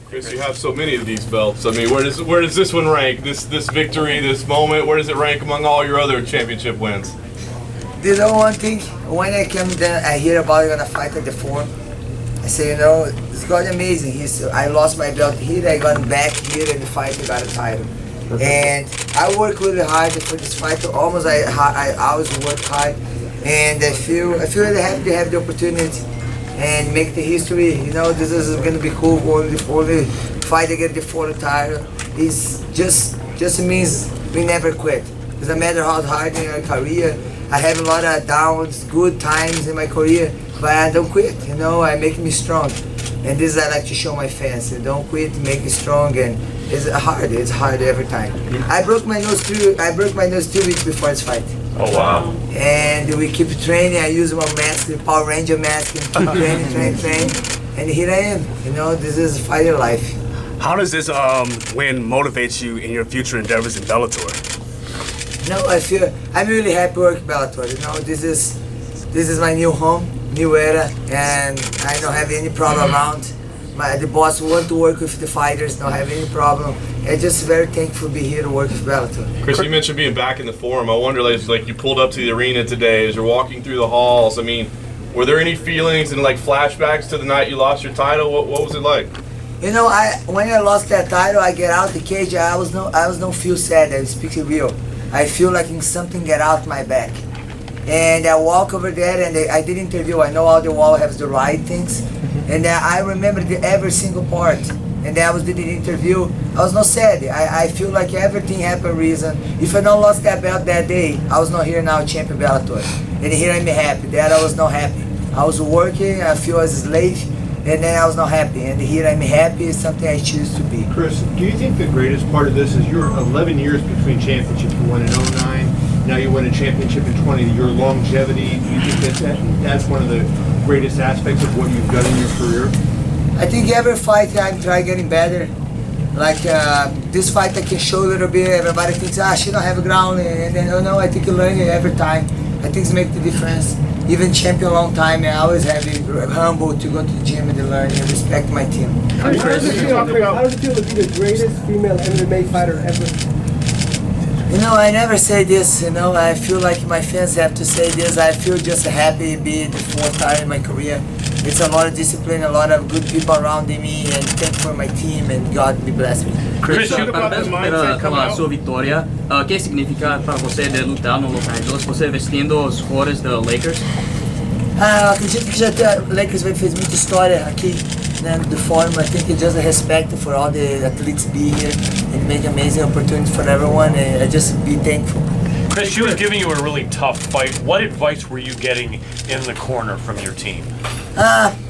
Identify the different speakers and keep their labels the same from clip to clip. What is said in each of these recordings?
Speaker 1: Cris, you have so many of these belts. I mean, where does this one rank? This victory, this moment, where does it rank among all your other championship wins?
Speaker 2: You know one thing? When I came down, I hear about you gonna fight at the forum. I say, you know, it's got amazing. I lost my belt here, I got back here in the fight, I got a title. And I work really hard for this fight. Almost I always work hard, and I feel really happy to have the opportunity and make the history. You know, this is gonna be cool. Only fight against the fourth title. It's just means we never quit. Doesn't matter how hard in our career. I have a lot of downs, good times in my career, but I don't quit. You know, I make me strong, and this I like to show my fans. Don't quit, make me strong, and it's hard every time. I broke my nose 2 weeks before this fight.
Speaker 1: Oh wow!
Speaker 2: And we keep training. I use my mask, the Power Ranger mask, and keep training, and here I am. You know, this is fighter life.
Speaker 3: How does this win motivate you in your future endeavors in Bellator?
Speaker 2: No, I'm really happy working Bellator. You know, this is my new home, new era, and I don't have any problem around. The boss want to work with the fighters, don't have any problem. I'm just very thankful to be here to work with Bellator.
Speaker 1: Cris, you mentioned being back in the forum. I wonder, like you pulled up to the arena today, as you're walking through the halls. I mean, were there any feelings and like flashbacks to the night you lost your title? What was it like?
Speaker 2: You know, when I lost that title, I get out the cage. I was no feel sad. I speak real. I feel like something get out my back, and I walk over there and I did interview. I know how the wall has the right things, and I remember every single part. And then I did the interview. I was not sad. I feel like everything happened reason. If I don't lost that belt that day, I was not here now, champion Bellator. And here I'm happy. That I was not happy. I was working. I feel as a slave. And then I was not happy, and here I'm happy. It's something I choose to be.
Speaker 4: Cris, do you think the greatest part of this is your 11 years between championships? You won in 09, now you win a championship in 20. Your longevity, do you think that's one of the greatest aspects of what you've done in your career?
Speaker 2: I think every fight I try getting better. Like this fight I can show a little bit. Everybody thinks, she don't have a ground, and then no, I think you learn it every time. I think it makes the difference. Even champion a long time, I always have it humble to go to the gym and learn and respect my team.
Speaker 5: How does it feel to be the greatest female MMA fighter ever?
Speaker 2: You know, I never say this, you know, I feel like my fans have to say this. I feel just happy to be the fourth time in my career. It's a lot of discipline, a lot of good people around me, and thank for my team, and God be bless me.
Speaker 6: Cris, parabéns pela sua vitória. O que significa para você de lutar no Los Angeles? Você vestindo as cores da Lakers?
Speaker 2: Acredito que já Lakers fez muita história aqui, né, do forum. I think it's just a respect for all the athletes be here and make amazing opportunity for everyone, and I just be thankful.
Speaker 7: Cris, she was giving you a really tough fight. What advice were you getting in the corner from your team?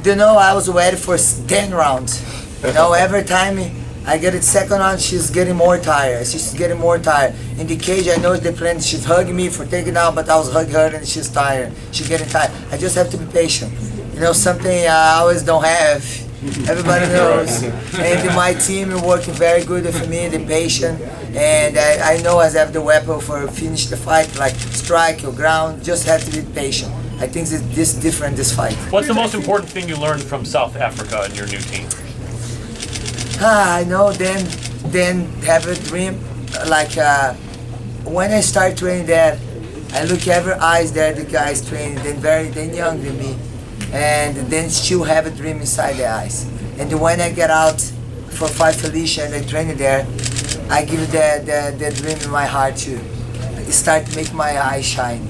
Speaker 2: You know, I was ready for 10 rounds. You know, every time I get it second round, she's getting more tired. She's getting more tired. In the cage, I know the plan. She's hugging me for taking out, but I was hugging her and she's tired. She's getting tired. I just have to be patient. You know, something I always don't have. Everybody knows. And my team is working very good with me, the patient. And I know I have the weapon for finish the fight, like strike or ground. Just have to be patient. I think this different, this fight.
Speaker 7: What's the most important thing you learned from South Africa and your new team?
Speaker 2: I know then have a dream. Like when I start training there, I look every eyes there, the guys training, then young than me. And then still have a dream inside the eyes. And when I get out for Fight Felicia and I train there, I give the dream in my heart to start to make my eyes shine.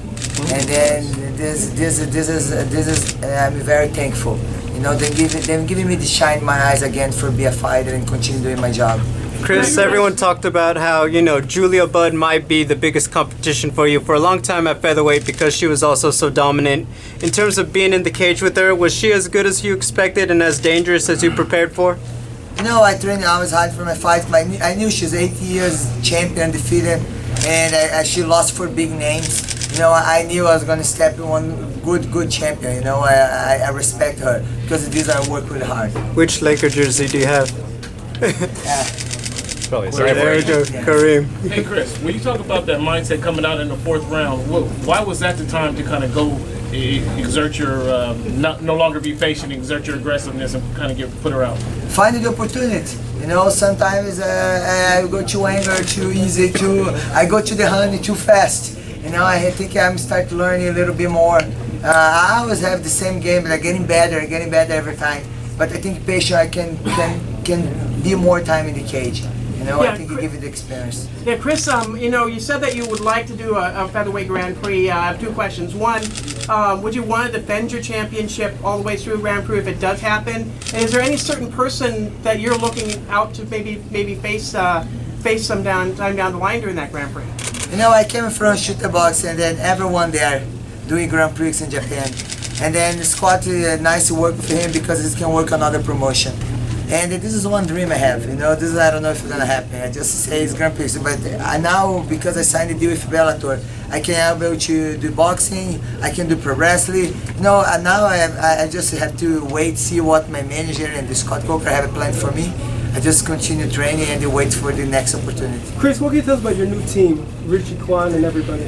Speaker 2: And then this is I'm very thankful. You know, them giving me the shine in my eyes again for be a fighter and continue doing my job.
Speaker 8: Cris, everyone talked about how, you know, Julia Budd might be the biggest competition for you for a long time at featherweight because she was also so dominant. In terms of being in the cage with her, was she as good as you expected and as dangerous as you prepared for?
Speaker 2: No, I trained always hard for my fights, but I knew she was 8 years champion, undefeated, and she lost for big names. You know, I knew I was going to step in one good champion. You know, I respect her because of this I work really hard.
Speaker 8: Which Laker jersey do you have?
Speaker 3: Probably
Speaker 8: there we go, Kareem.
Speaker 9: Hey Cris, when you talk about that mindset coming out in the fourth round, why was that the time to kind of go exert your, no longer be patient, exert your aggressiveness and kind of put her out?
Speaker 2: Find the opportunity. You know, sometimes I go too angry, too easy, I go to the honey too fast. You know, I think I'm starting to learn a little bit more. I always have the same game, but I'm getting better every time. But I think patient, I can be more time in the cage. You know,
Speaker 5: Yeah,
Speaker 2: I think it gives you the experience.
Speaker 5: Yeah, Chris, you know, you said that you would like to do a featherweight Grand Prix. I have two questions. One, would you want to defend your championship all the way through Grand Prix if it does happen? And is there any certain person that you're looking out to maybe face some time down the line during that Grand Prix?
Speaker 2: You know, I came from shooter box, and then everyone there doing Grand Prix in Japan. And then Scott, nice to work with him because he can work on other promotion. And this is one dream I have, you know, this is, I don't know if it's gonna happen, I just say it's Grand Prix, but now, because I signed a deal with Bellator, I can be able to do boxing, I can do pro wrestling, you know, and now I just have to wait, see what my manager and the Scott Coker have planned for me. I just continue training and wait for the next opportunity.
Speaker 5: Chris, what can you tell us about your new team, Richie Kwan and everybody?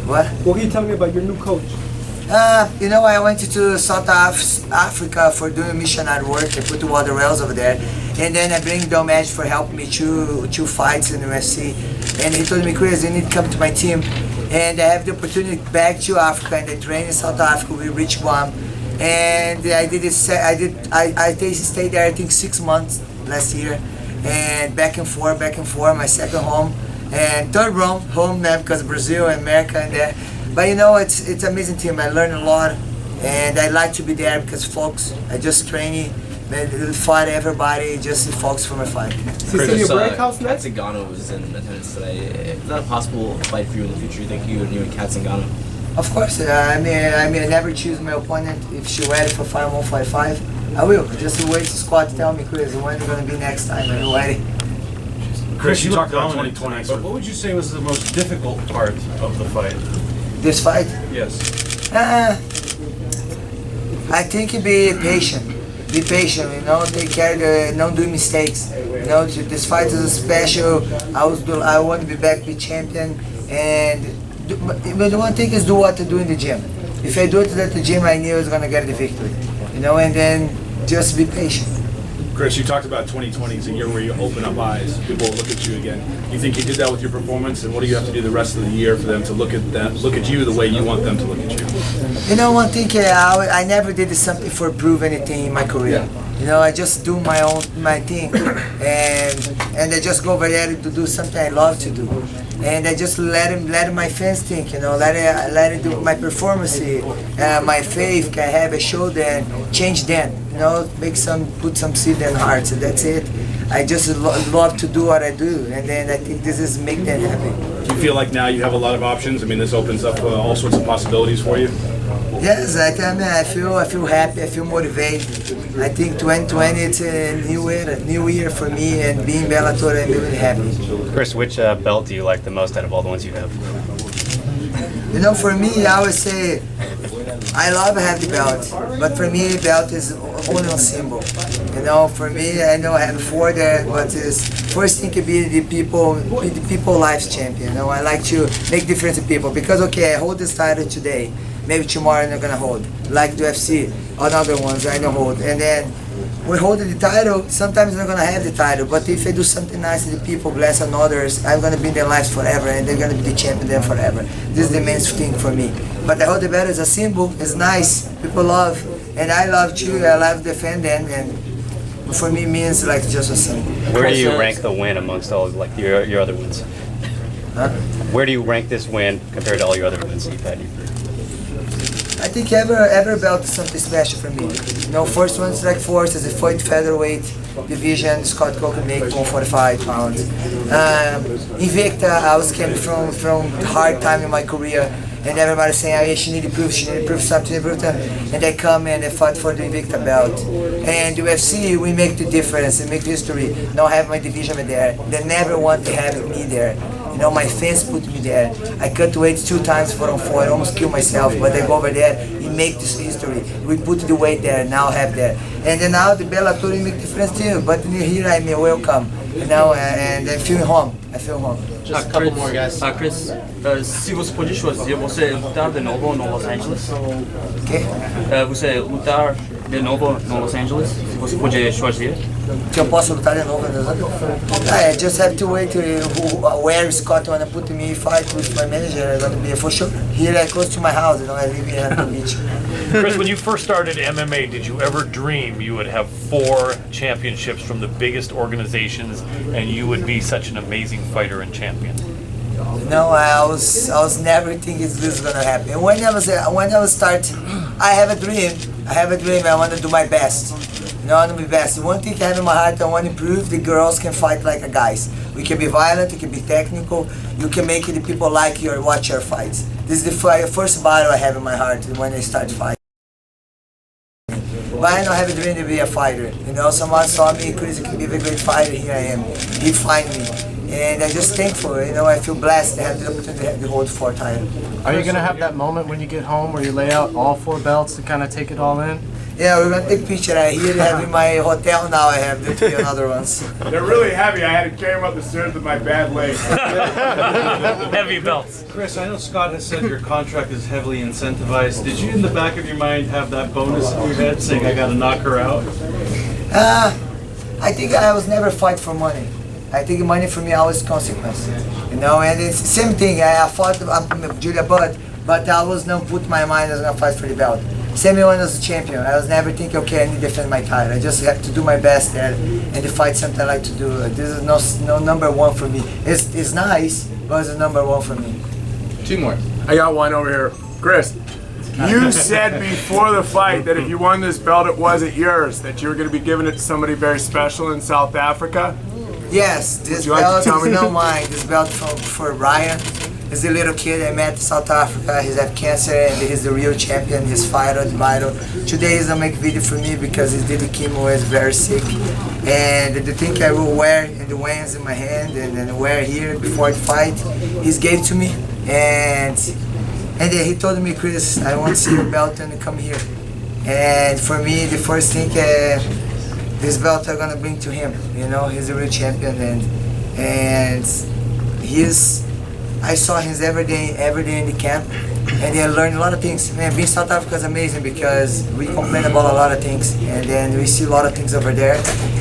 Speaker 2: What?
Speaker 5: What can you tell me about your new coach?
Speaker 2: You know, I went to South Africa for doing missionary work. I put the water wells over there. And then I bring Dom Edge for helping me two fights in the UFC. And he told me, Chris, you need to come to my team. And I have the opportunity back to Africa, and I trained in South Africa with Rich Guam. And I stayed there, I think 6 months last year. And back and forth, my second home. And third home now because Brazil and America and there. But you know, it's an amazing team. I learned a lot, and I like to be there because folks, I just train, fight everybody, just focus for my fight.
Speaker 10: Chris, Kat Zingano was in attendance today. Is that a possible fight for you in the future? You think you and Kat Zingano?
Speaker 2: Of course. I never choose my opponent. If she's ready for fight 155, I will. Just wait for Scott to tell me, Chris, when it's gonna be next time. I'm ready.
Speaker 11: Chris, you talked about 2020, but what would you say was the most difficult part of the fight?
Speaker 2: This fight?
Speaker 11: Yes.
Speaker 2: I think be patient. Be patient, you know, take care, don't do mistakes. You know, this fight is special. I want to be back to be champion. But the one thing is do what to do in the gym. If I do it at the gym, I knew I was going to get the victory. You know, and then just be patient.
Speaker 11: Chris, you talked about 2020 is a year where you open up eyes. People will look at you again. You think you did that with your performance, and what do you have to do the rest of the year for them to look at you the way you want them to look at you?
Speaker 2: You know, one thing, I never did something for prove anything in my career. Yeah. You know, I just do my thing, and I just go over there to do something I love to do, and I just let my fans think. You know, let it do my performance, my faith. Can have a show then, change them. You know, put some seed in hearts, and that's it. I just love to do what I do, and then I think this is make them happy.
Speaker 11: Do you feel like now you have a lot of options? I mean, this opens up all sorts of possibilities for you.
Speaker 2: Yes, I feel happy. I feel motivated. I think 2020 it's a new year for me, and being Bellator, I'm really happy.
Speaker 12: Chris, which belt do you like the most out of all the ones you have?
Speaker 2: You know, for me, I would say I love having the belt, but for me, belt is only a symbol. You know, for me, I know I have 4 there, but first thing could be the people lives champion. You know, I like to make difference in people because okay, I hold this title today, maybe tomorrow I'm not gonna hold. Like the UFC, other ones I don't hold, and then when holding the title, sometimes I'm not gonna have the title, but if I do something nice to the people, bless on others, I'm gonna be in their lives forever, and they're gonna be the champion there forever. This is the main thing for me. But I hold the belt as a symbol. It's nice. People love, and I love too. I love defending, and for me, means like just a symbol.
Speaker 12: Where do you rank the win amongst all like your other wins?
Speaker 2: Huh?
Speaker 12: Where do you rank this win compared to all your other wins you've had?
Speaker 2: I think every belt is something special for me. You know, first one Strike Force is a featherweight division. Scott Coker make 145 pounds. Invicta, I was coming from hard time in my career, and everybody saying, oh, yeah, she need to prove something, and I come and I fought for the Invicta belt. And UFC, we make the difference and make history. Now I have my division there. They never want to have me there. You know, my fans put me there. I cut weight 2 times 4-on-4. I almost killed myself, but I go over there. He make this history. We put the weight there. Now have that. And then now the Bellator make difference too. But here I am welcome. You know, and I feel home. I feel home.
Speaker 10: Just a couple more guys.
Speaker 6: Cris, se você podia escolher, você lutar de novo no Los Angeles?
Speaker 2: Okay.
Speaker 6: Você lutar de novo no Los Angeles? Se você podia escolher?
Speaker 2: Que eu posso lutar de novo, I just have to wait where Scott wanna put me fight with my manager. I'm gonna be for sure. Here close to my house, you know, I live here at the beach.
Speaker 7: Cris, when you first started MMA, did you ever dream you would have 4 championships from the biggest organizations and you would be such an amazing fighter and champion?
Speaker 2: No, I was never thinking this was gonna happen. When I was start, I have a dream. I want to do my best. You know, I want to be best. One thing I have in my heart, I want to prove the girls can fight like a guys. We can be violent, we can be technical. You can make the people like you or watch your fights. This is the first battle I have in my heart when I start fighting. But I don't have a dream to be a fighter. You know, someone saw me, Cris can be a great fighter. Here I am. He find me. And I'm just thankful, you know, I feel blessed to have the opportunity to hold 4 titles.
Speaker 13: Are you going to have that moment when you get home where you lay out all 4 belts to kind of take it all in?
Speaker 2: Yeah, we're going to take a picture. I here have in my hotel now, I have the 3 other ones.
Speaker 14: They're really heavy. I had to carry them up the stairs with my bad leg.
Speaker 7: Heavy belts.
Speaker 15: Cris, I know Scott has said your contract is heavily incentivized. Did you in the back of your mind have that bonus in your head saying I got to knock her out?
Speaker 2: I think I was never fight for money. I think money for me always consequence, you know. And it's the same thing. I fought Julia Budd, but I was not put my mind I was gonna fight for the belt. Same when I was a champion. I was never thinking, okay, I need to defend my title. I just have to do my best there and to fight something I like to do. This is no number 1 for me. It's nice, but it's number 1 for me.
Speaker 10: 2 more.
Speaker 14: I got one over here. Cris, you said before the fight that if you won this belt, it wasn't yours, that you were going to be giving it to somebody very special in South Africa.
Speaker 2: Yes, this belt is not mine. This belt for Ryan. He's a little kid I met in South Africa. He's had cancer and he's the real champion. He's fighter, admirer. Today he's gonna make video for me because he did the chemo, is very sick. And the thing I will wear in the wings in my hand and then wear here before the fight, he's gave to me. And then he told me, Cris, I want to see your belt and come here. And for me, the first thing, this belt I'm gonna bring to him. You know, he's a real champion and I saw him every day in the camp, and I learned a lot of things. Man, being South Africa is amazing because we complain about a lot of things, and then we see a lot of things over there,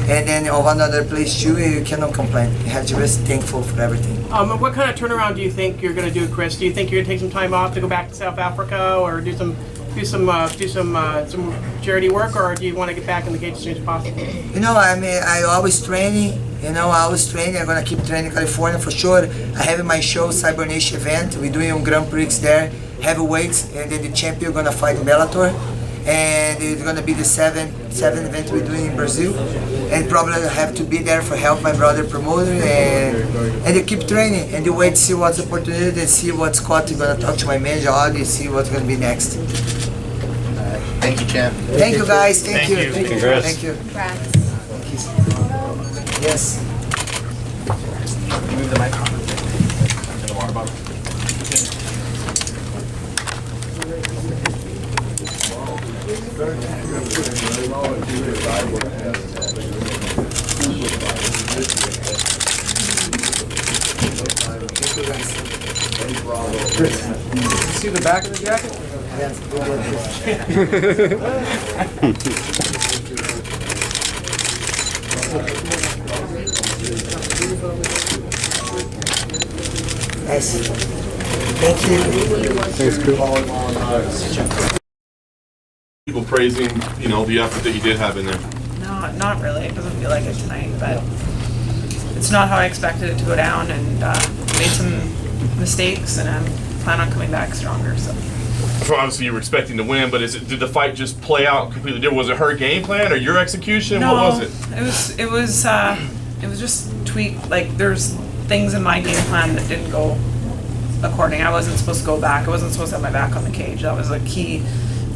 Speaker 2: and then of another place too, you cannot complain. You have to be thankful for everything.
Speaker 5: What kind of turnaround do you think you're going to do, Cris? Do you think you're going to take some time off to go back to South Africa, or do some charity work, or do you want to get back in the cage as soon as possible?
Speaker 2: You know, I mean, I always training. You know, I always training. I'm gonna keep training in California for sure. I have my show, Cyber Nation event. We're doing Grand Prix there, heavyweights, and then the champion gonna fight in Bellator. And it's gonna be the 7th event we're doing in Brazil. And probably I have to be there for help my brother promoter and they keep training and they wait to see what's the opportunity and see what Scott is gonna talk to my manager, Audi, see what's gonna be next.
Speaker 10: Thank you, champ.
Speaker 2: Thank you guys, thank you.
Speaker 12: Congrats.
Speaker 2: Thank you.
Speaker 16: Congrats.
Speaker 2: Yes.
Speaker 10: Move the mic. And the water bottle.
Speaker 13: See the back of the jacket?
Speaker 2: Nice. Thank you.
Speaker 1: Thanks, Chris. People praising, you know, the effort that you did have in there.
Speaker 17: No, not really. It doesn't feel like it tonight, but it's not how I expected it to go down, and made some mistakes, and I plan on coming back stronger. So.
Speaker 1: Obviously, you were expecting to win, but did the fight just play out completely different? Was it her game plan or your execution?
Speaker 17: No,
Speaker 1: what was it?
Speaker 17: It was just tweak. Like there's things in my game plan that didn't go according. I wasn't supposed to go back. I wasn't supposed to have my back on the cage. That was a key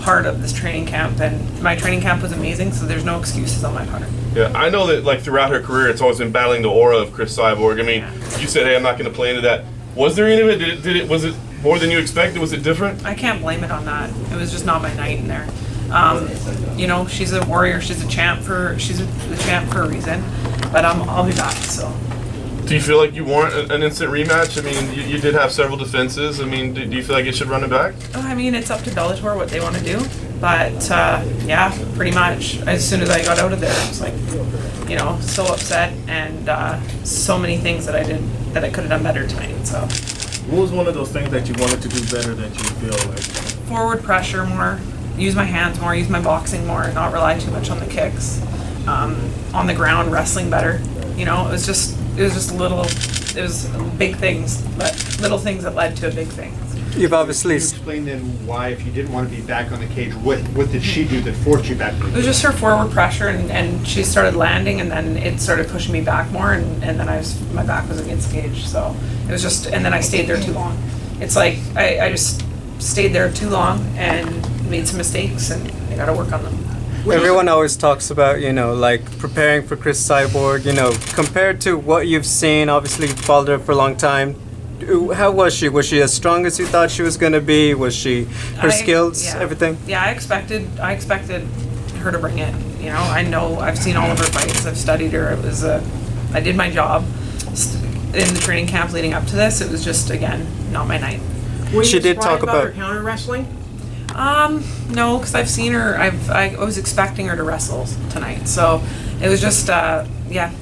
Speaker 17: part of this training camp, and my training camp was amazing, so there's no excuses on my part.
Speaker 1: Yeah, I know that like throughout her career, it's always been battling the aura of Cris Cyborg. I mean, you said, hey, I'm not going to play into that. Was there any of it? Was it more than you expected? Was it different?
Speaker 17: I can't blame it on that. It was just not my night in there. You know, she's a warrior. She's a champ for a reason. But I'll be back. So.
Speaker 1: Do you feel like you warrant an instant rematch? I mean, you did have several defenses. I mean, do you feel like you should run it back?
Speaker 17: I mean, it's up to Bellator what they want to do. But yeah, pretty much. As soon as I got out of there, I was like, you know, so upset, and so many things that I did that I could have done better tonight. So.
Speaker 9: What was one of those things that you wanted to do better that you feel like?
Speaker 17: Forward pressure more, use my hands more, use my boxing more, not rely too much on the kicks. On the ground, wrestling better. You know, it was just big things, but little things that led to big things.
Speaker 8: You've obviously
Speaker 4: Can you explain then why, if you didn't want to be back on the cage, what did she do that forced you back?
Speaker 17: It was just her forward pressure, and she started landing, and then it started pushing me back more, and then my back was against the cage, so it was just, and then I stayed there too long. It's like I just stayed there too long and made some mistakes, and I got to work on them.
Speaker 8: Everyone always talks about, you know, like preparing for Cris Cyborg, you know, compared to what you've seen, obviously you followed her for a long time. How was she? Was she as strong as you thought she was going to be? Was she, her skills, everything?
Speaker 17: Yeah, I expected her to bring it. You know, I've seen all of her fights. I've studied her. It was I did my job in the training camp leading up to this. It was just, again, not my night.
Speaker 5: Were you surprised about her counter wrestling?
Speaker 17: No, because I've seen her. I was expecting her to wrestle tonight, so it was just yeah.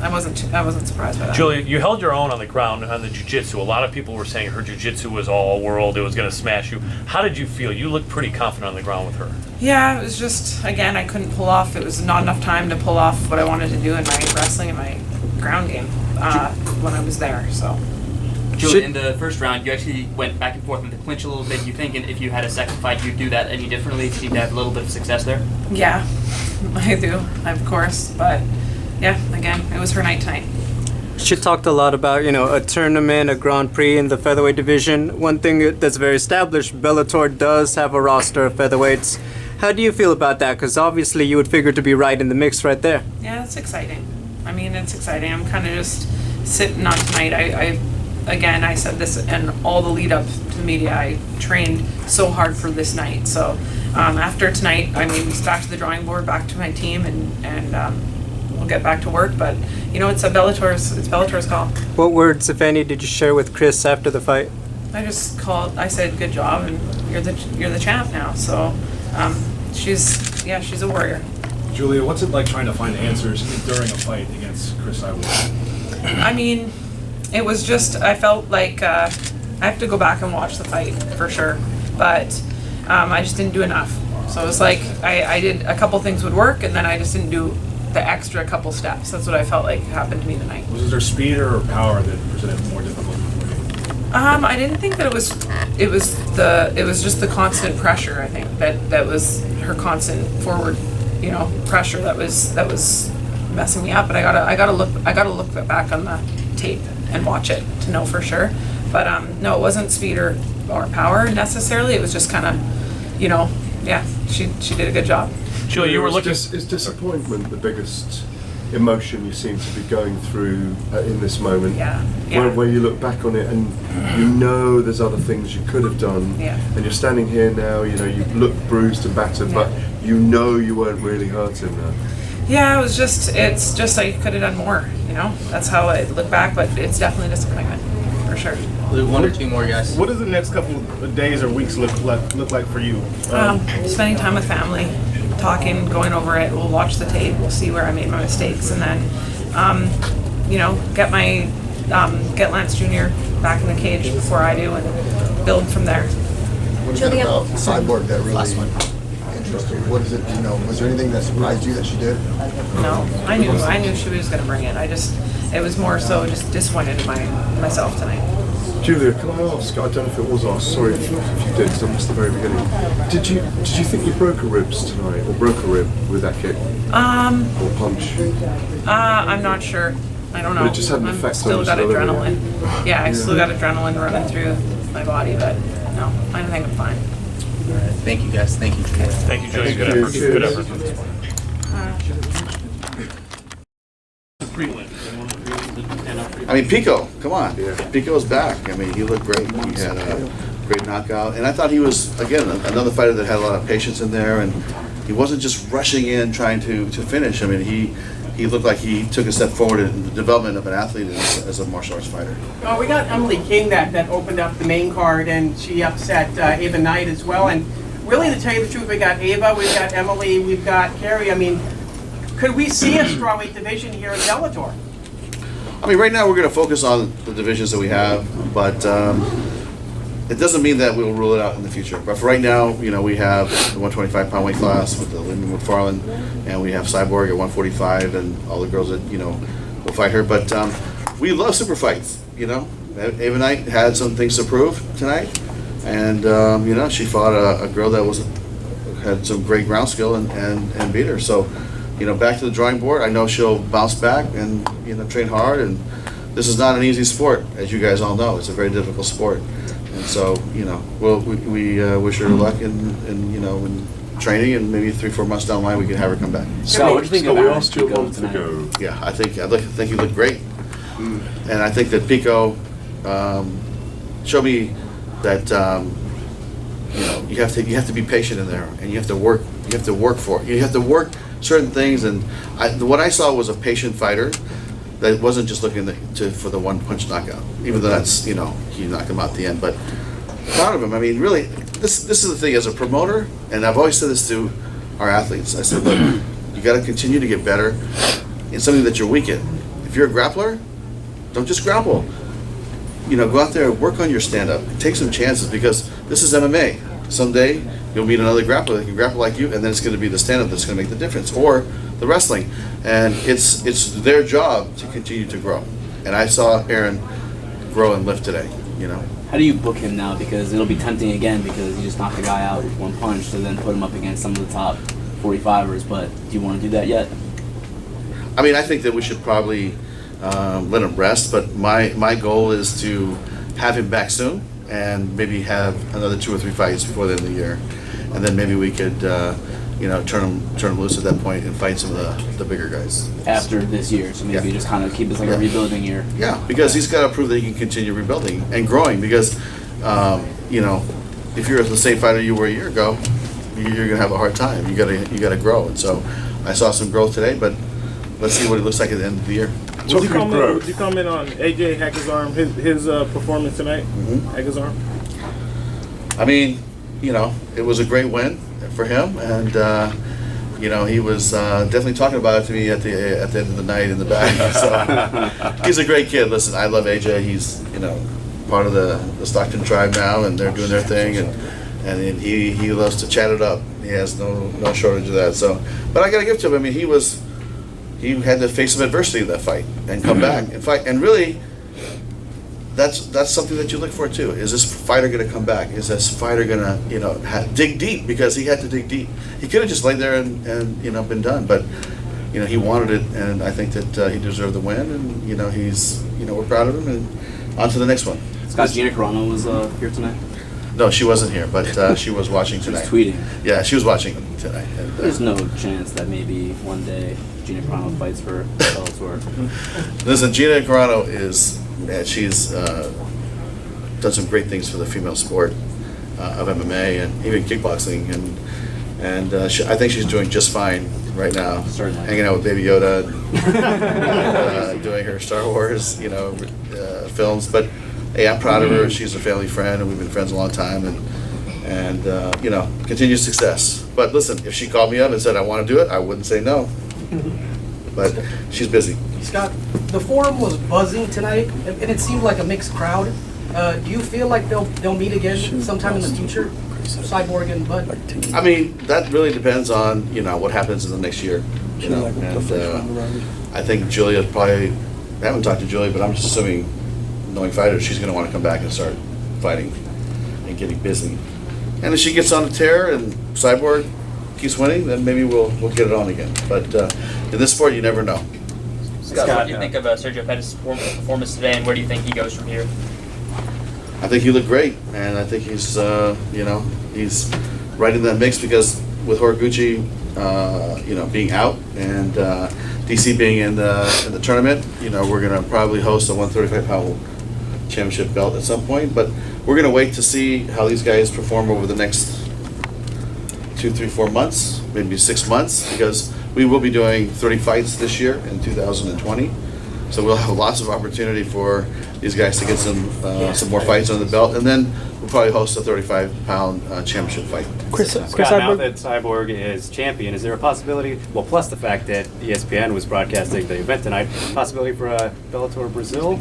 Speaker 17: I wasn't surprised by that.
Speaker 7: Julia, you held your own on the ground on the jiu-jitsu. A lot of people were saying her jiu-jitsu was all world. It was going to smash you. How did you feel? You looked pretty confident on the ground with her.
Speaker 17: Yeah, it was just, again, I couldn't pull off. It was not enough time to pull off what I wanted to do in my wrestling and my ground game when I was there. So.
Speaker 6: Julia, in the first round, you actually went back and forth with the clinch a little bit. You think if you had a second fight, you'd do that any differently? Seem to have a little bit of success there?
Speaker 17: Yeah, I do, of course. But yeah, again, it was her night tonight.
Speaker 8: She talked a lot about, you know, a tournament, a Grand Prix in the featherweight division. One thing that's very established, Bellator does have a roster of featherweights. How do you feel about that? Because obviously you would figure to be right in the mix right there.
Speaker 17: Yeah, it's exciting. I mean, it's exciting. I'm kind of just sitting on tonight. Again, I said this and all the lead up to the media, I trained so hard for this night. So after tonight, I mean, it's back to the drawing board, back to my team, and we'll get back to work. But you know, it's Bellator's call.
Speaker 8: What words, if any, did you share with Cris after the fight?
Speaker 17: I said good job, and you're the champ now. So she's a warrior.
Speaker 11: Julia, what's it like trying to find answers during a fight against Cris Cyborg?
Speaker 17: I mean, it was just, I felt like I have to go back and watch the fight for sure, but I just didn't do enough. So it was like I did a couple things would work, and then I just didn't do the extra couple steps. That's what I felt like happened to me tonight.
Speaker 11: Was there speed or power that presented more difficulty for you?
Speaker 17: I didn't think that it was just the constant pressure. I think that was her constant forward, you know, pressure that was messing me up. But I gotta look back on the tape and watch it to know for sure. But no, it wasn't speed or power necessarily. It was just kind of, you know, yeah, she did a good job.
Speaker 7: Julia, you were looking.
Speaker 16: Is disappointment the biggest emotion you seem to be going through in this moment?
Speaker 17: Yeah.
Speaker 16: Where you look back on it and you know there's other things you could have done.
Speaker 17: Yeah.
Speaker 16: And you're standing here now, you know, you look bruised and battered, but you know you weren't really hurting now.
Speaker 17: Yeah, it's just I could have done more, you know? That's how I look back, but it's definitely disappointment, for sure.
Speaker 10: One or two more, guys.
Speaker 11: What does the next couple of days or weeks look like for you?
Speaker 17: Spending time with family, talking, going over it. We'll watch the tape. We'll see where I made my mistakes, and then, you know, get Lance Jr. back in the cage before I do, and build from there.
Speaker 18: What is it about Cyborg that really interested you? What is it? You know, was there anything that surprised you that she did?
Speaker 17: No, I knew she was going to bring it. It was more so just disappointed in myself tonight.
Speaker 16: Julia, can I ask? I don't know if it was asked. Sorry if you did, because I missed the very beginning. Did you think you broke a ribs tonight, or broke a rib with that kick? Or punch?
Speaker 17: I'm not sure. I don't know.
Speaker 16: But it just had an effect
Speaker 17: still
Speaker 16: on
Speaker 17: got
Speaker 16: you,
Speaker 17: adrenaline. Yeah, I still got adrenaline running through my body, but no, I think I'm fine.
Speaker 13: Thank you, guys. Thank you.
Speaker 7: Thank you, Julian. Good effort. Good effort.
Speaker 19: I mean, Pico, come on. Pico's back. I mean, he looked great. He had a great knockout. And I thought he was, again, another fighter that had a lot of patience in there, and he wasn't just rushing in trying to finish. I mean, he looked like he took a step forward in the development of an athlete as a martial arts fighter.
Speaker 5: Oh, we got Emily King that opened up the main card, and she upset Ava Knight as well. And really, to tell you the truth, we got Ava, we've got Emily, we've got Carrie. I mean, could we see a strawweight division here at Bellator?
Speaker 19: I mean, right now we're going to focus on the divisions that we have, but it doesn't mean that we'll rule it out in the future. But for right now, you know, we have the 125-pound weight class with the Lyndon McFarland, and we have Cyborg at 145, and all the girls that, you know, will fight her. But we love super fights, you know. Ava Knight had some things to prove tonight, and you know, she fought a girl that had some great ground skill and beat her. So, you know, back to the drawing board. I know she'll bounce back and, you know, train hard. And this is not an easy sport, as you guys all know. It's a very difficult sport. And so, you know, we wish her luck in, you know, in training, and maybe 3-4 months down the line we can have her come back.
Speaker 16: So, what do you think we asked you a month ago?
Speaker 19: Yeah, I think you look great. And I think that Pico showed me that you know, you have to be patient in there, and you have to work for it. You have to work certain things, and what I saw was a patient fighter that wasn't just looking for the one-punch knockout, even though that's, you know, he knocked him out at the end. But proud of him. I mean, really, this is the thing as a promoter, and I've always said this to our athletes. I said, look, you got to continue to get better in something that you're weak in. If you're a grappler, don't just grapple. You know, go out there and work on your stand-up. Take some chances, because this is MMA. Someday you'll meet another grappler that can grapple like you, and then it's going to be the stand-up that's going to make the difference, or the wrestling. And it's their job to continue to grow. And I saw Aaron grow and lift today, you know.
Speaker 10: How do you book him now? Because it'll be tempting again, because you just knocked the guy out with one punch, to then put him up against some of the top 45ers. But do you want to do that yet?
Speaker 19: I mean, I think that we should probably let him rest, but my goal is to have him back soon, and maybe have another 2 or 3 fights before the end of the year, and then maybe we could, you know, turn him loose at that point and fight some of the bigger guys
Speaker 10: after this year. So maybe just kind of keep this like a rebuilding year.
Speaker 19: Yeah, because he's got to prove that he can continue rebuilding and growing. Because you know, if you're the same fighter you were a year ago, you're gonna have a hard time. You gotta grow. And so I saw some growth today, but let's see what it looks like at the end of the year.
Speaker 9: Would you comment on AJ Hagazarm, his performance tonight? Hagazarm?
Speaker 19: I mean, you know, it was a great win for him, and you know, he was definitely talking about it to me at the end of the night in the back. So he's a great kid. Listen, I love AJ. He's, you know, part of the Stockton tribe now, and they're doing their thing, and he loves to chat it up. He has no shortage of that. So, but I got to give to him. I mean, he had to face some adversity in that fight and come back and fight. And really, that's something that you look for too. Is this fighter going to come back? Is this fighter going to, you know, dig deep? Because he had to dig deep. He could have just laid there and you know, been done. But, you know, he wanted it, and I think that he deserved the win. And, you know, we're proud of him, and on to the next one.
Speaker 10: Scott, Gina Carano was here tonight?
Speaker 19: No, she wasn't here, but she was watching tonight.
Speaker 10: She was tweeting.
Speaker 19: Yeah, she was watching tonight. And,
Speaker 10: there's no chance that maybe one day Gina Carano fights for Bellator.
Speaker 19: Listen, Gina Carano she's done some great things for the female sport of MMA and even kickboxing, and I think she's doing just fine right now.
Speaker 10: Certainly.
Speaker 19: Hanging out with Baby Yoda, and, doing her Star Wars, you know, films. But hey, I'm proud of her. She's a family friend, and we've been friends a long time, and you know, continued success. But listen, if she called me up and said I want to do it, I wouldn't say no. But she's busy.
Speaker 20: Scott, the forum was buzzing tonight, and it seemed like a mixed crowd. Do you feel like they'll meet again sometime in the future, Cyborg and Bud?
Speaker 19: I mean, that really depends on, you know, what happens in the next year. You know, and I think Julia probably. I haven't talked to Julia, but I'm just assuming, knowing fighters, she's going to want to come back and start fighting and getting busy. And if she gets on a tear and Cyborg keeps winning, then maybe we'll get it on again. But in this sport, you never know.
Speaker 6: Scott, what do you think of Sergio Pettis' performance today, and where do you think he goes from here?
Speaker 19: I think he looked great, and I think he's, you know, he's right in that mix because with Horiguchi, being out and DC being in the tournament, we're gonna probably host a 135-pound championship belt at some point. But we're gonna wait to see how these guys perform over the next 2, 3, 4 months, maybe 6 months, because we will be doing 30 fights this year in 2020. So we'll have lots of opportunity for these guys to get some more fights on the belt, and then we'll probably host a 35-pound championship fight.
Speaker 12: Cris Cyborg. Now that Cyborg is champion, is there a possibility? Well, plus the fact that ESPN was broadcasting the event tonight, possibility for Bellator Brazil?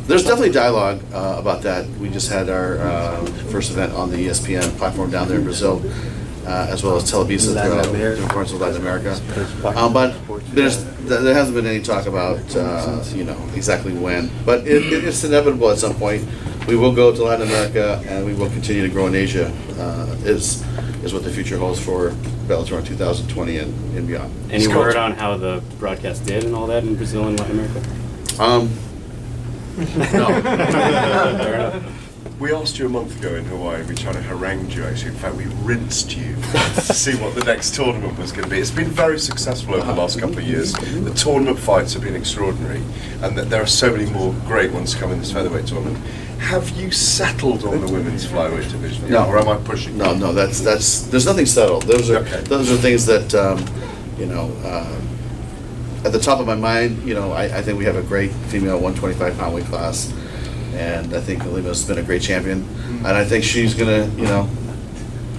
Speaker 19: There's definitely dialogue about that. We just had our first event on the ESPN platform down there in Brazil, as well as Televisa throughout parts of Latin America. But there hasn't been any talk about exactly when. But it's inevitable at some point. We will go to Latin America and we will continue to grow in Asia. Is what the future holds for Bellator in 2020 and beyond.
Speaker 12: Any word on how the broadcast did and all that in Brazil and Latin America?
Speaker 16: No. We asked you a month ago in Hawaii, we kind of harangued you actually, in fact we rinsed you to see what the next tournament was going to be. It's been very successful over the last couple of years. The tournament fights have been extraordinary and there are so many more great ones to come in this featherweight tournament. Have you settled on the women's flyweight division?
Speaker 19: No.
Speaker 16: Or am I pushing?
Speaker 19: No, that's there's nothing settled. Those are things that at the top of my mind, I think we have a great female 125-pound weight class, and I think Lima's been a great champion, and I think she's gonna,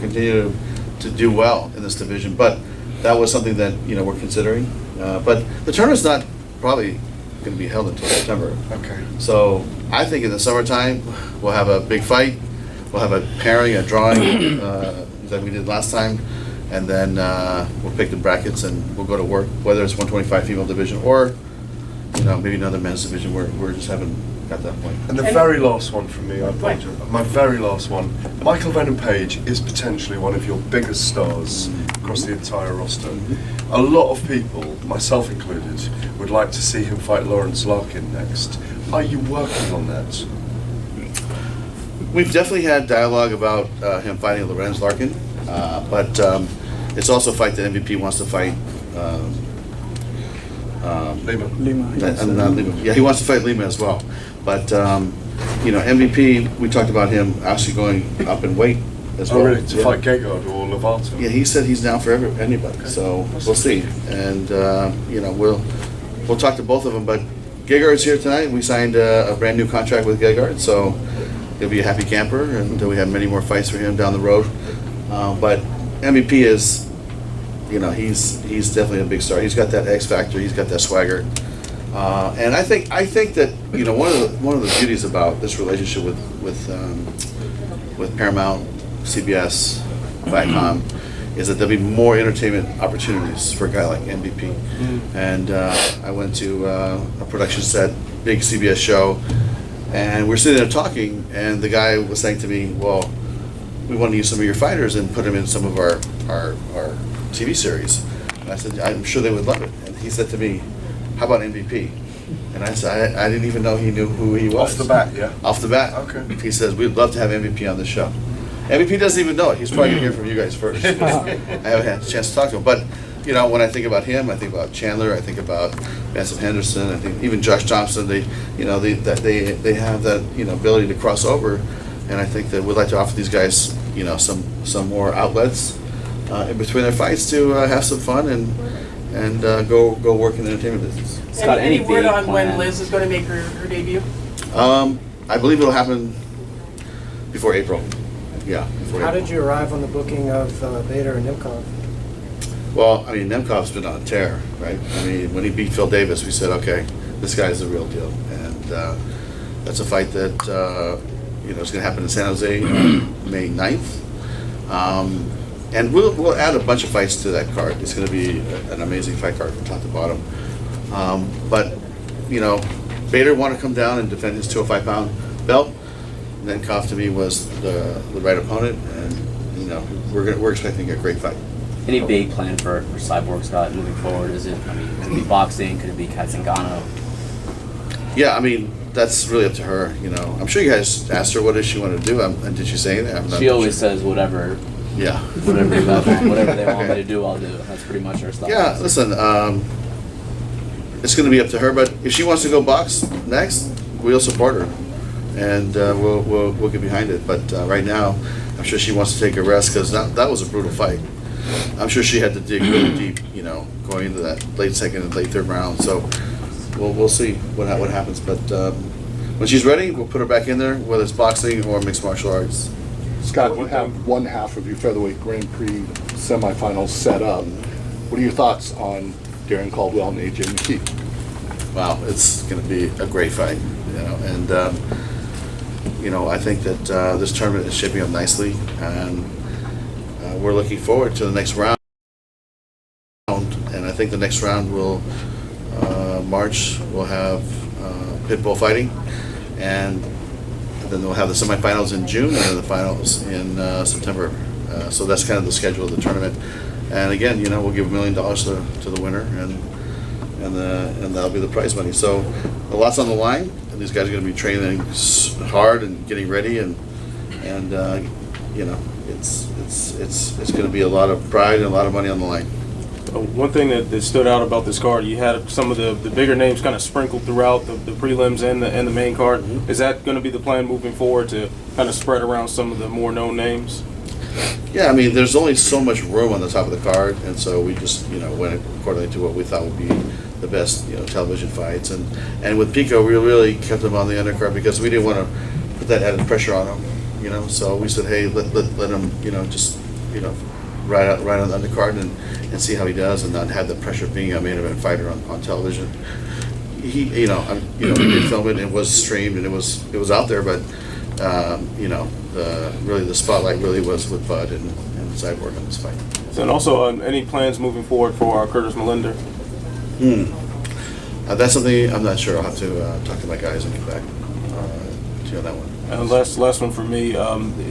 Speaker 19: continue to do well in this division. But that was something that we're considering. But the tournament's not probably going to be held until September.
Speaker 16: Okay.
Speaker 19: So I think in the summertime we'll have a big fight. We'll have a pairing, a drawing that we did last time. And then we'll pick the brackets and we'll go to work, whether it's 125 female division or, maybe another men's division. We're just haven't got that point.
Speaker 16: And the very last one from me, I apologize. My very last one. Michael Venom Page is potentially one of your biggest stars across the entire roster. A lot of people, myself included, would like to see him fight Lawrence Larkin next. Are you working on that?
Speaker 19: We've definitely had dialogue about him fighting Lorenz Larkin. But it's also a fight that MVP wants to fight.
Speaker 16: Lima.
Speaker 19: Not Lima. Yeah, he wants to fight Lima as well. But MVP, we talked about him actually going up in weight as well.
Speaker 16: Really? To fight Gegard or Lovato?
Speaker 19: Yeah, he said he's down for anybody. Okay. So we'll see. And we'll talk to both of them. But Gegard's here tonight. We signed a brand new contract with Gegard, so he'll be a happy camper, and we have many more fights for him down the road. But MVP is, he's definitely a big star. He's got that X factor. He's got that swagger, and I think that one of the beauties about this relationship with Paramount, CBS, Viacom, is that there'll be more entertainment opportunities for a guy like MVP. And I went to a production set, big CBS show, and we're sitting there talking, and the guy was saying to me, "Well, we want to use some of your fighters and put them in some of our TV series." And I said, "I'm sure they would love it." And he said to me, "How about MVP?" And I said, I didn't even know he knew who he was.
Speaker 16: Off the bat, yeah?
Speaker 19: Off the bat.
Speaker 16: Okay.
Speaker 19: He says, "We'd love to have MVP on the show." MVP doesn't even know it. He's probably going to hear from you guys first. I haven't had a chance to talk to him. But, when I think about him, I think about Chandler, I think about Benson Henderson, I think even Josh Thompson, they have that, ability to cross over. And I think that we'd like to offer these guys, some more outlets in between their fights to have some fun and go work in the entertainment business.
Speaker 5: Scott, any word on when Liz is going to make her debut?
Speaker 19: I believe it'll happen before April. Yeah.
Speaker 13: How did you arrive on the booking of Bader and Nemkov?
Speaker 19: Well, Nemkov's been on a tear, right? When he beat Phil Davis, we said, okay, this guy's the real deal, and that's a fight that. It's going to happen in San Jose May 9th. And we'll add a bunch of fights to that card. It's going to be an amazing fight card from top to bottom. But Bader wanted to come down and defend his 205-pound belt. And then Koff to me was the right opponent, and we're expecting a great fight.
Speaker 10: Any big plan for Cyborg, Scott, moving forward? Is it? Could it be boxing? Could it be Katzengano?
Speaker 19: Yeah, that's really up to her. I'm sure you guys asked her what does she want to do, and did she say anything?
Speaker 10: She always says whatever
Speaker 19: Yeah.
Speaker 10: Whatever they want me to do, I'll do. That's pretty much our style.
Speaker 19: Yeah, listen, it's going to be up to her, but if she wants to go box next, we'll support her, and we'll get behind it. But right now, I'm sure she wants to take a rest because that was a brutal fight. I'm sure she had to dig really deep, going into that late second and late third round. So we'll see what happens. But when she's ready, we'll put her back in there, whether it's boxing or mixed martial arts.
Speaker 21: Scott, you have one half of your featherweight Grand Prix semifinals set up. What are your thoughts on Darren Caldwell and AJ McKee?
Speaker 19: Wow, it's going to be a great fight, and I think that this tournament is shaping up nicely, and we're looking forward to the next round. And I think the next round will March. We'll have Pitbull fighting, and then we'll have the semifinals in June, and then the finals in September. So that's kind of the schedule of the tournament. And again, we'll give $1 million to the winner, and that'll be the prize money. So a lot's on the line, and these guys are going to be training hard and getting ready, and it's going to be a lot of pride and a lot of money on the line.
Speaker 22: One thing that stood out about this card, you had some of the bigger names kind of sprinkled throughout the prelims and the main card. Mm-hmm. Is that going to be the plan moving forward, to kind of spread around some of the more known names?
Speaker 19: Yeah, I mean, there's only so much room on the top of the card, and so we just went according to what we thought would be the best television fights. And with Pico, we really kept him on the undercard because we didn't want to put that added pressure on him. So we said, hey, let him just ride on the undercard and see how he does, and not have the pressure of being a main event fighter on television. He we did film it, and it was streamed, and it was out there, but really the spotlight really was with Bud and Cyborg in this fight.
Speaker 22: And also, any plans moving forward for Curtis Melinder?
Speaker 19: That's something I'm not sure. I'll have to talk to my guys and get back to you on that one.
Speaker 22: And last one for me.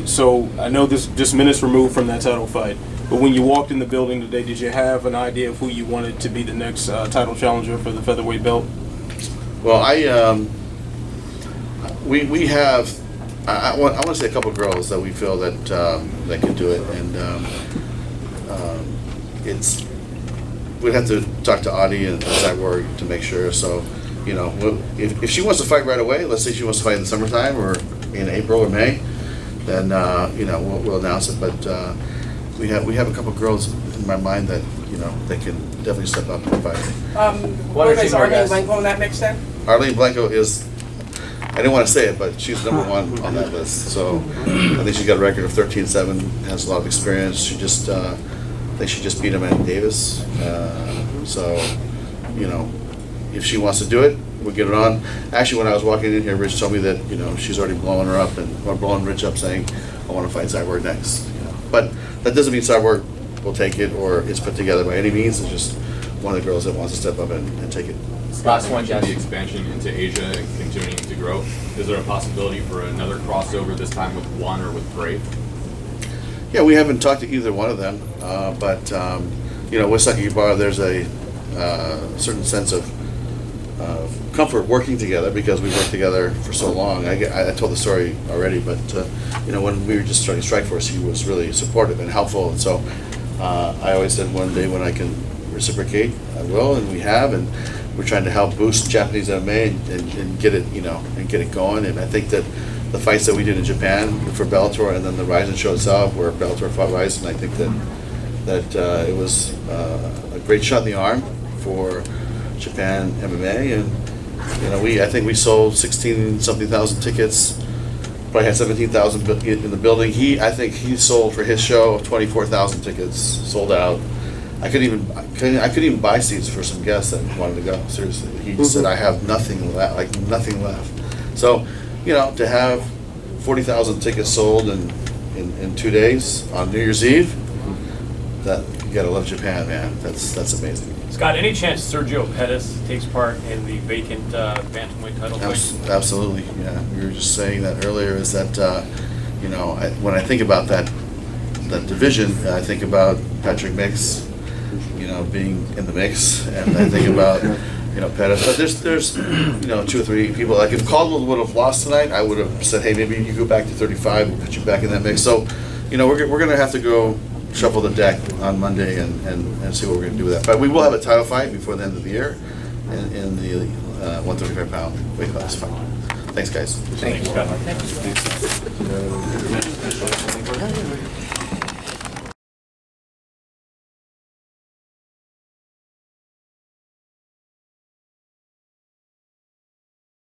Speaker 22: So I know this just minutes removed from that title fight, but when you walked in the building today, did you have an idea of who you wanted to be the next title challenger for the featherweight belt?
Speaker 19: Well, we have. I want to say a couple of girls that we feel that can do it, and we'd have to talk to Audie and Cyborg to make sure. So, if she wants to fight right away, let's say she wants to fight in the summertime or in April or May, then we'll announce it. But we have a couple of girls in my mind that they can definitely step up and fight.
Speaker 5: What is Arlene Blanco in that mix then?
Speaker 19: Arlene Blanco is. I didn't want to say it, but she's number one on that list. So I think she's got a record of 13-7, has a lot of experience. She just, I think she just beat Amanda Davis. So, if she wants to do it, we'll get it on. Actually, when I was walking in here, Rich told me that, she's already blowing her up or blowing Rich up saying, I want to fight Cyborg next. But that doesn't mean Cyborg will take it or it's put together by any means. It's just one of the girls that wants to step up and take it.
Speaker 23: Last one, the expansion into Asia and continuing to grow. Is there a possibility for another crossover this time with One or with Brave?
Speaker 19: Yeah, we haven't talked to either one of them, but with Sakakibara, there's a certain sense of comfort working together because we worked together for so long. I told the story already, but when we were just starting Strikeforce, he was really supportive and helpful, and so I always said one day when I can reciprocate, I will, and we have, and we're trying to help boost Japanese MMA and get it, and get it going. And I think that the fights that we did in Japan for Bellator, and then the Ryzen show itself, where Bellator fought Ryzen, I think that it was a great shot in the arm for Japan MMA. And I think we sold 16-something thousand tickets. Probably had 17,000 in the building. I think he sold for his show 24,000 tickets, sold out. I couldn't even buy seats for some guests that wanted to go. Seriously, he just said, "I have nothing left, nothing left." So, to have 40,000 tickets sold in 2 days on New Year's Eve, that you gotta love Japan, man. That's amazing.
Speaker 7: Scott, any chance Sergio Pettis takes part in the vacant bantamweight title fight?
Speaker 19: Absolutely, yeah. We were just saying that earlier. Is that when I think about that division, I think about Patrick Mix, being in the mix, and I think about Pettis. But there's 2 or 3 people. Like if Caldwell would have lost tonight, I would have said, hey, maybe you go back to 35. We'll put you back in that mix. So you know, we're going to have to go shuffle the deck on Monday and see what we're going to do with that. But we will have a title fight before the end of the year in the 135-pound weight class. Thanks, guys.
Speaker 2: Thank you.